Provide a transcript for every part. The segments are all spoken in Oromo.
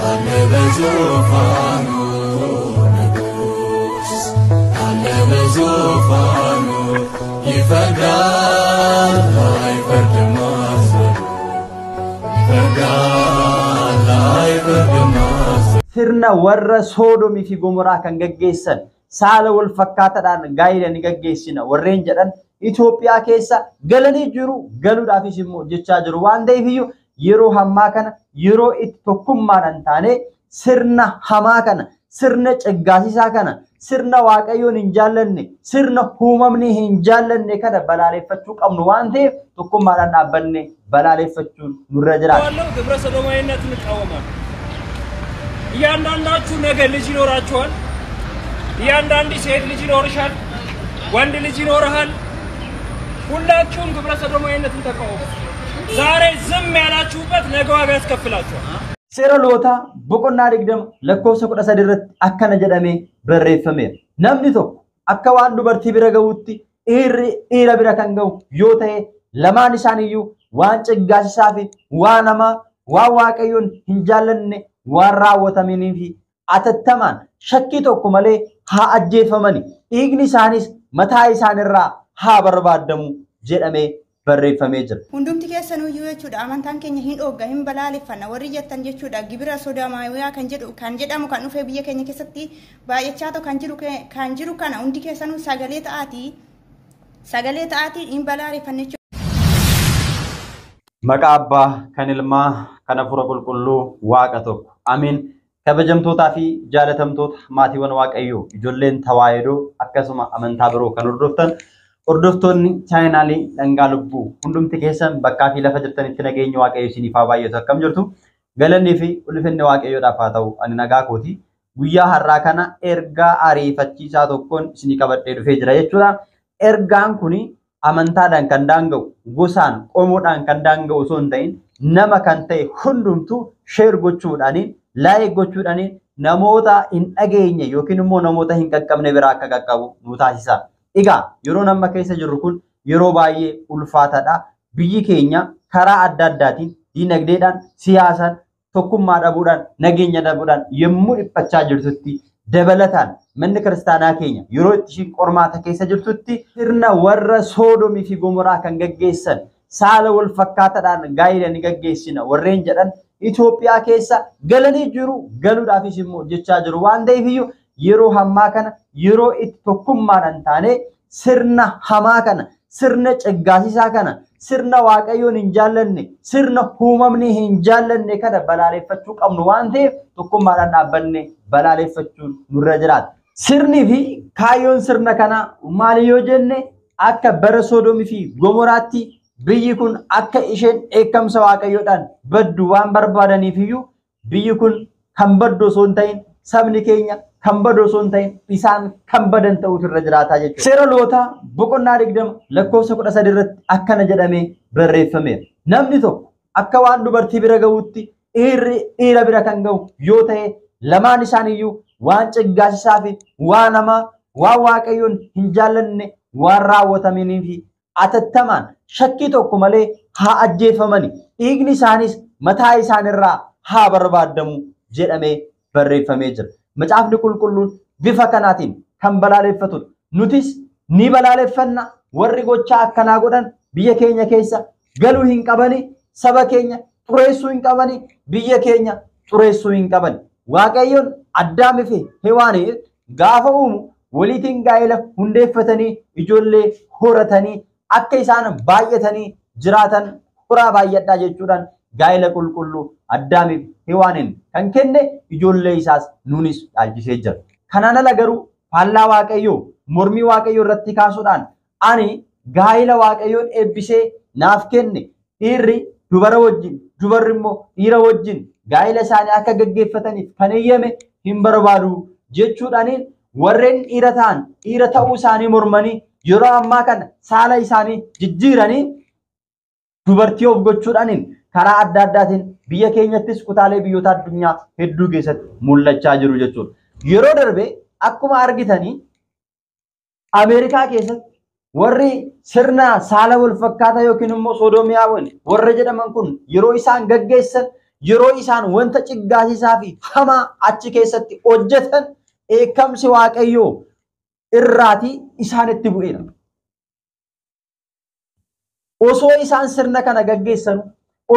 على بزوفانو نقوس على بزوفانو يفقال لا يفرد مازل يفقال لا يفرد مازل sirna warra Soodomii fi Gomoraa kan gaggeessan saala wal fakkaataadhaan gaayila ni gaggeessina warreen jedhan Itoophiyaa keessa galanii jiru galuudhaafis immoo jechaa jiru waan ta'eef iyyuu yeroo hammaa kana yeroo itti tokkummaadhaan taane sirna hamaa kana sirna ciggaasisaa kana sirna waaqayyoon hin jaallanne sirna uumamni hin jaallanne kana balaaleffachuu qabnu waan ta'eef tokkummaadhaan dhaabbanne balaaleffachuun nurra jiraata. والله ግብረ ሰዶማዊነትን እንቃወማለን እያንዳንዳችሁ ነገ ልጅ ይኖራችኋል እያንዳንዱ ሴት ልጅ ይኖርሻል ወንድ ልጅ ይኖርሃል ሁላችሁም ግብረ ሰዶማዊነትን ተቃወሙ ዛሬ ዝም ያላችሁበት ነገ ዋጋ ያስከፍላችኋል seera lootaa boqonnaa 20 lakkoofsa 13 irratti akkana jedhamee barreeffameera namni tokko akka waan dubartii bira ga'uutti dhiira bira kan ga'u yoo ta'e lamaan isaaniiyyuu waan ciggaasisaa fi waan hamaa waan waaqayyoon hin jaallanne waan raawwatamanii fi atattamaan shakkii tokko malee haa ajjeefamani dhiigni isaanis mataa isaanirraa haa barbaadamu jedhamee barreeffamee jira. Hundumti keessanuu iyyuu jechuudha amantaan keenya hin dhooga hin balaaleffanna warri jettan jechuudha gibira sodaamaawaa kan jedhamu kan dhufee biyya keenya keessatti baay'achaa kan jiru kana hundi keessanuu sagalee ta'aatii hin balaaleffanne jechuudha. Maqaa Abbaa kan Ilmaa kan Hafuura Qulqulluu Waaqa tokko. Amiin. Kabajamtootaa fi jaalatamtoota maatiiwwan Waaqayyoo ijoolleen tawaayidoo akkasuma amantaa biroo kan hordoftoonni chaayinaalii dhangaa lubbuu hundumti keessan bakkaa fi lafa jirtanitti nageenya Waaqayyoo isiniif haa baay'atu akkam jirtu galannii fi ulfinni Waaqayyoodhaaf haa ta'u ani nagaa kooti guyyaa har'aa kana ergaa ariifachiisaa tokkoon isinii qabadhee dhufee jira jechuudha ergaan kuni amantaadhaan kan daanga'u gosaan qomoodhaan kan daanga'u osoo hin ta'in nama kan ta'e hundumtuu sheer gochuudhaaniin laayik gochuudhaaniin namoota hin dhageenye yookiin immoo namoota hin qaqqabne biraa akka qaqqabu nu taasisa. Egaa yeroo amma keessa jirru kun yeroo baay'ee ulfaataadha. Biyyi keenya karaa adda addaatiin dinagdeedhaan siyaasaan tokkummaa dhabuudhaan nageenya dhabuudhaan yommuu dhiphachaa jirtutti dabalataan manni kiristaanaa keenya yeroo itti ishiin qormaata keessa jirtutti sirna warra Soodomii fi Gomoraa kan gaggeessan saala wal fakkaataadhaan gaayila ni gaggeessina warreen jedhan Itoophiyaa keessa galanii jiru galuudhaafis immoo jechaa jiru waan ta'eef iyyuu yeroo hammaa kana yeroo itti tokkummaadhaan taane sirna hamaa kana sirna ciggaasisaa kana sirna waaqayyoon hin jaallanne sirna uumamni hin jaallanne kana balaaleffachuu qabnu waan ta'eef tokkummaadhaan dhaabbanne balaaleffachuun nurra jiraata. Sirni fi kaayyoon sirna kana maali yoo jenne akka bara Soodomii fi Gomoraatti biyyi kun akka isheen eekamsa waaqayyoodhaan baddu waan barbaadaniif iyyuu biyyi kun kan baddu osoo hin ta'in sabni keenya kan baddu osoo hin ta'in isaan kan badan ta'utu irra jiraataa jechuudha. Seera lootaa boqonnaa 20 lakkoofsa 13 irratti akkana jedhamee barreeffameera. Namni tokko akka waan dubartii bira ga'uutti dhiira bira kan ga'u yoo ta'e lamaan isaaniiyyuu waan ciggaasisaa fi waan hamaa waan waaqayyoon hin jaallanne waan raawwatamanii fi atattamaan shakkii tokko malee haa ajjeefamani dhiigni isaanis mataa isaanirraa haa barbaadamu jedhamee barreeffamee jira. Macaafni qulqulluun bifa kanaatiin kan balaaleffatudha. Nutis ni balaaleffanna warri gochaa akkanaa godhan biyya keenya keessa galuu hin qabani saba keenya xureessuu hin qabani biyya keenya xureessuu hin qabani. Waaqayyoon Addaamii fi Hewaaniif gaafa uumu waliitiin gaa'ela hundeeffatanii ijoollee horatanii akka isaan baay'atanii jiraatan furaa baay'adhaa jechuudhaan gaa'ela qulqulluu Addaamiif Hewaaniin kan kenne ijoollee isaas nuunis dhaalchisee jira. Kanaan ala garuu faallaa waaqayyoo mormii waaqayyoo irratti kaasuudhaan ani gaa'ela waaqayyoon eebbisee naaf kenne dhiirri dubara wajjin dubarri immoo dhiira wajjin gaa'ela isaanii akka gaggeeffataniif kan eeyyame hin barbaadu jechuudhaaniin warreen dhiira ta'an dhiira ta'uu isaanii mormanii yeroo ammaa kana saala isaanii jijjiiranii dubartii of gochuudhaaniin karaa adda addaatiin biyya keenyattis kutaalee biyyoota addunyaa hedduu keessatti mul'achaa jiru jechuudha. Yeroo darbe akkuma argitanii Ameerikaa keessatti warri sirna saala wal fakkaataa yookiin immoo Sodoomiyaawwan warra jedhaman kun yeroo isaan gaggeessan yeroo isaan wanta ciggaasisaa fi hamaa achi keessatti hojjetan eekamsi waaqayyoo irraati isaanitti bu'eera. Osoo isaan sirna kana gaggeessanu,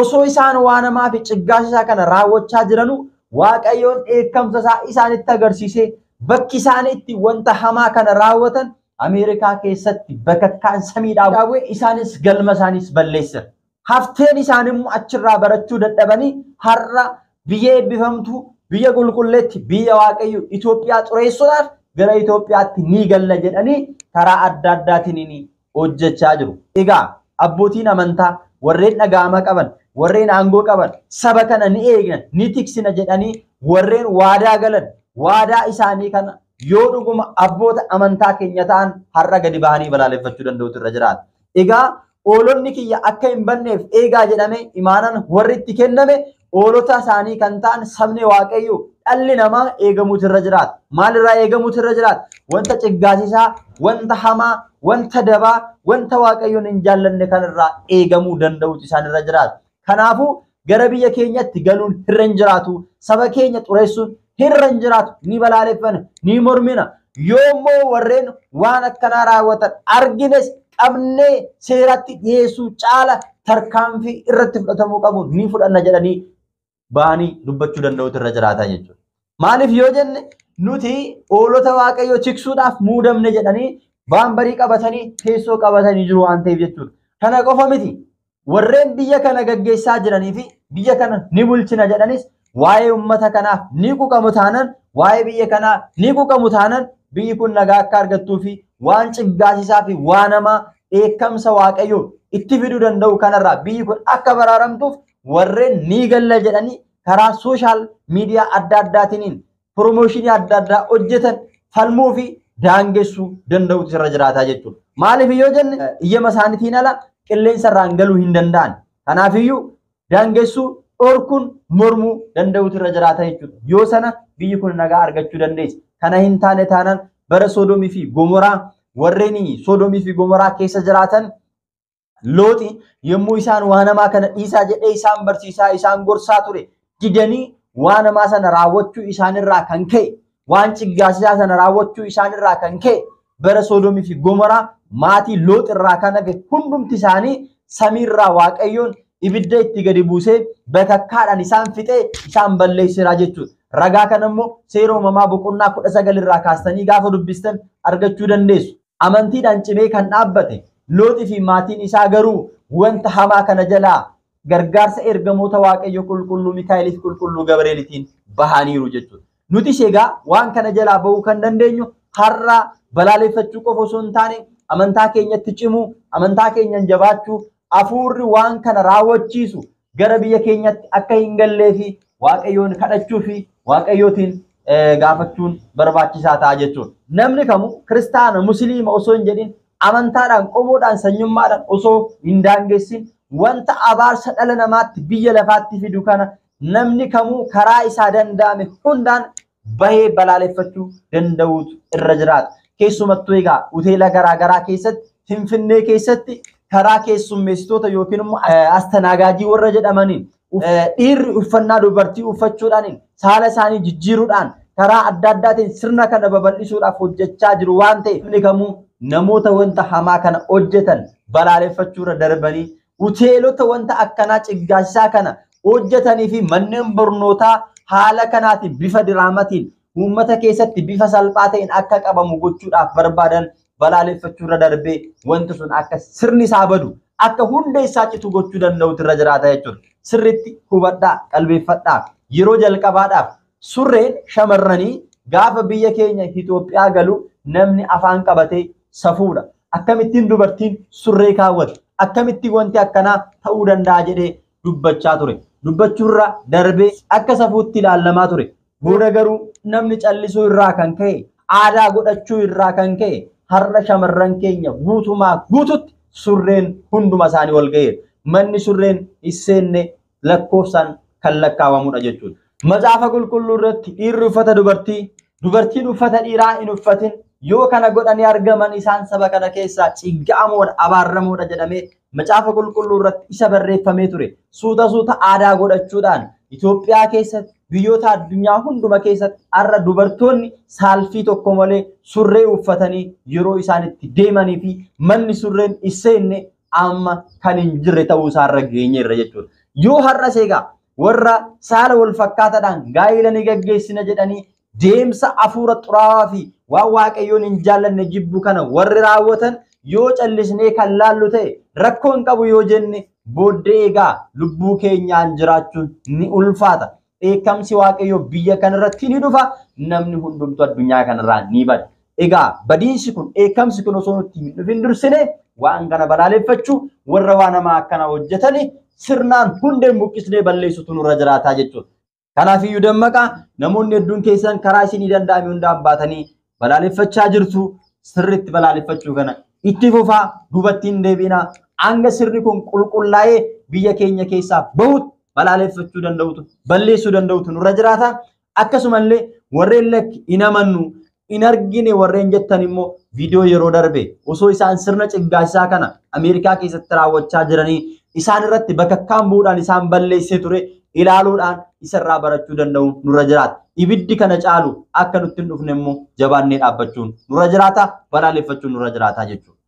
osoo isaan waan hamaa fi ciggaasisaa kana raawwachaa jiranu, waaqayyoon eekamsa isaa isaanitti agarsiisee bakki isaan itti wanta hamaa kana raawwatan Ameerikaa keessatti bakakkaan samiidhaa bu'e isaanis galma isaanis balleessan. Hafteen isaan immoo achirraa barachuu dadhabanii har'a biyya eebbifamtuu biyya qulqulleetti biyya waaqayyo Itoophiyaa xureessuudhaaf gara Itoophiyaatti ni galla jedhanii karaa adda addaatiin hojjechaa jiru. Egaa abbootiin amantaa warreen dhaga'ama qaban, warreen aangoo qaban, saba kana ni eegna, ni tiksina jedhanii warreen waadaa galan, waadaa isaanii kana yoo dhuguma abboota amantaa keenya ta'an har'a gadi bahanii balaaleffachuu danda'utu irra jiraata. Egaa oolonni kiyya akka hin banneef eegaa jedhame imaanan warri itti kenname oolota isaanii kan ta'an sabni waaqayyo dhalli namaa eegamuutu irra jiraata. Maalirraa eegamuutu irra jiraata? Wanta ciggaasisaa, wanta hamaa, wanta dabaa, wanta waaqayyoon hin jaallanne kanarraa eegamuu danda'uutu isaan irra jiraata. Kanaafuu gara biyya keenyatti galuun irra hin jiraatu. Saba keenya xureessuun irra hin jiraatu. Ni balaaleffana, ni mormina. Yoommoo warreen waan akkanaa raawwatan argines qabnee seeratti dhiyeessuu caala tarkaanfii irratti fudhatamuu qabu ni fudhanna jedhanii bahanii dubbachuu danda'utu irra jiraata jechuudha. Maaliif yoo jenne nuti oolota waaqayyoo tiksuudhaaf muudamne jedhanii baambarii qabatanii teessoo qabatanii jiru waan ta'eef jechuudha. Kana qofa miti warreen biyya kana gaggeessaa jiranii fi biyya kana ni bulchina jedhanis waa'ee ummata kanaaf ni quuqamu taanan, waa'ee biyya kanaaf ni quuqamu taanan biyyi kun nagaa akka argattuu fi waan ciggaasisaa fi waan hamaa eekamsa waaqayyoo itti fiduu danda'u kanarraa biyyi kun akka baraaramtuuf warreen ni galla jedhanii karaa sooshaal miidiyaa adda addaatiin piroomooshinii adda addaa hojjetan falmuu fi daangessuu danda'utu irra jiraataa jechuudha. Maaliif yoo jenne iyyama isaaniitiin ala qilleensa irraan galuu hin danda'an. Kanaafiyyuu daangessuu dhorkuun mormuu danda'utu irra jiraata jechuudha. Yoo sana biyyi kun nagaa argachuu dandeessi. Kana hin taane taanaan bara Sodomii fi Gomoraa warreen Sodomii fi Gomoraa keessa jiraatan Looxi yommuu isaan waan hamaa kana dhiisaa jedhee isaan barsiisaa isaan gorsaa ture didanii waan hamaa sana raawwachuu isaanirraa kan ka'e waan ciggaasisaa sana raawwachuu isaanirraa kan ka'e bara Sodomii fi Gomoraa maatii Loox irraa kan hafe hundumti isaanii samiirraa waaqayyoon ibidda itti gadi buusee bakakkaadhaan isaan fixee isaan balleessiraa jechuudha. Ragaa kana immoo seera uumamaa boqonnaa 19 irraa kaastanii gaafa dubbistan argachuu dandeessu. Amantiidhaan cimee kan dhaabbate Looxii fi maatiin isaa garuu wanta hamaa kana jalaa gargaarsa ergamoota waaqayyo qulqulluu Mikaa'eliif qulqulluu Gabreelitiin bahaniiru jechuudha. Nutis egaa waan kana jalaa bahuu kan dandeenyu har'a balaaleffachuu qofa osoo hin taane amantaa keenyatti cimuu, amantaa keenyan jabaachuu, hafuurri waan kana raawwachiisu gara biyya keenyatti akka hin gallee fi waaqayyoon kadhachuu fi waaqayyootiin gaafachuun barbaachisaa ta'a jechuudha. Namni kamuu kiristaana, musliima osoo hin jedhin amantaadhaan, qomoodhaan, sanyummaadhaan osoo hin daangessin wanta abaarsa dhala namaatti biyya lafaatti fidu kana namni kamuu karaa isaa danda'ame hundaan bahee balaaleffachuu danda'uutu irra jiraata. Keessumattuu egaa hoteela garaagaraa keessatti, Finfinnee keessatti karaa keessummeessitoota yookiin immoo astanaagaajii warra jedhamaniin dhiirri uffannaa dubartii uffachuudhaan saala isaanii jijjiiruudhaan karaa adda addaatiin sirna kana babal'isuudhaaf hojjechaa jiru waan ta'eef namni kamuu namoota wanta hamaa kana hojjetan balaaleffachuurra darbanii hoteelota wanta akkanaa ciggaasisaa kana hojjetanii fi manneen barnootaa haala kanaatiin bifa diraamatiin uummata keessatti bifa salphaa ta'een akka qabamu gochuudhaaf barbaadan balaaleffachuurra darbee wanti sun akka sirni isaa badu akka hunda isaa citu gochuu danda'utu irra jiraata jechuudha. Sirriitti hubadhaa, qalbeeffadhaa. Yeroo jalqabaadhaaf surreen shamarranii gaafa biyya keenya Itoophiyaa galu namni afaan qabatee safuudha. Akkamittiin dubartiin surree kaawwata? Akkamittiin wanti akkanaa ta'uu danda'a jedhee dubbachaa ture. Dubbachuurra darbee akka safuutti ilaalamaa ture. Booda garuu namni callisuu irraa kan ka'e, aadaa godhachuu irraa kan ka'e har'a shamarran keenya guutumaa guututti surreen hunduma isaanii wal ga'eera. Manni surreen isseenne lakkoofsaan kan lakkaawamudha jechuudha. Macaafa qulqulluu irratti dhiirri uffata dubartii, dubartiin uffata dhiiraa hin uffatin yoo kana godhanii argaman isaan saba kana keessaa cigga'amoodha, abaaramoodha jedhamee macaafa qulqulluu irratti isa barreeffamee ture suuta aadaa godhachuudhaan Itoophiyaa keessatti biyyoota addunyaa hunduma keessatti har'a dubartoonni saalfii tokko malee surree uffatanii yeroo isaan itti deemanii fi manni surreen isseenne amma kan hin jirre ta'uu isaarra geenyeerra jechuudha. Yoo har'as egaa warra saala wal fakkaataadhaan gaa'ela ni gaggeessina jedhanii deemsa hafuura xuraawaa fi waan waaqayyoon hin jaallanne jibbu kana warri raawwatan yoo callisnee kan laallu ta'e rakkoo hin qabu yoo jenne booddee egaa lubbuu keenyaan jiraachuun ni ulfaata. Eekamsi waaqayyo biyya kanarratti ni dhufa namni hundumtu addunyaa kanarraa ni bada. Egaa badiinsi kun eekamsi kun osoo nutti hin dhufin dursine waan kana balaaleffachuu warra waan namaa akkana hojjetani sirnaan hundeen buqqisnee balleessutu nurra jiraataa jechuudha. Kanaafiyyuu dammaqaa namoonni hedduun keessan karaa isinii danda'ame hundaan baatanii balaaleffachaa jirtu sirriitti balaaleffachuu kana itti fufaa duubatti hin deebiinaa hanga sirni kun qulqullaa'ee biyya keenya keessaa bahutti balaaleffachuu danda'utu balleessuu danda'utu nurra jiraata. Akkasumallee warreen lakki hin amannu hin argine warreen jettan immoo viidiyoo yeroo darbe osoo isaan sirna ciggaasisaa kana Ameerikaa keessatti raawwachaa jiranii isaan irratti bakakkaan bu'uudhaan isaan balleessee ture ilaaluudhaan isarraa barachuu danda'u nurra jiraata. Ibiddi kana caalu akka nutti hin dhufne immoo jabaannee dhaabbachuun nurra jiraata balaaleffachuun nurra jiraata jechuudha.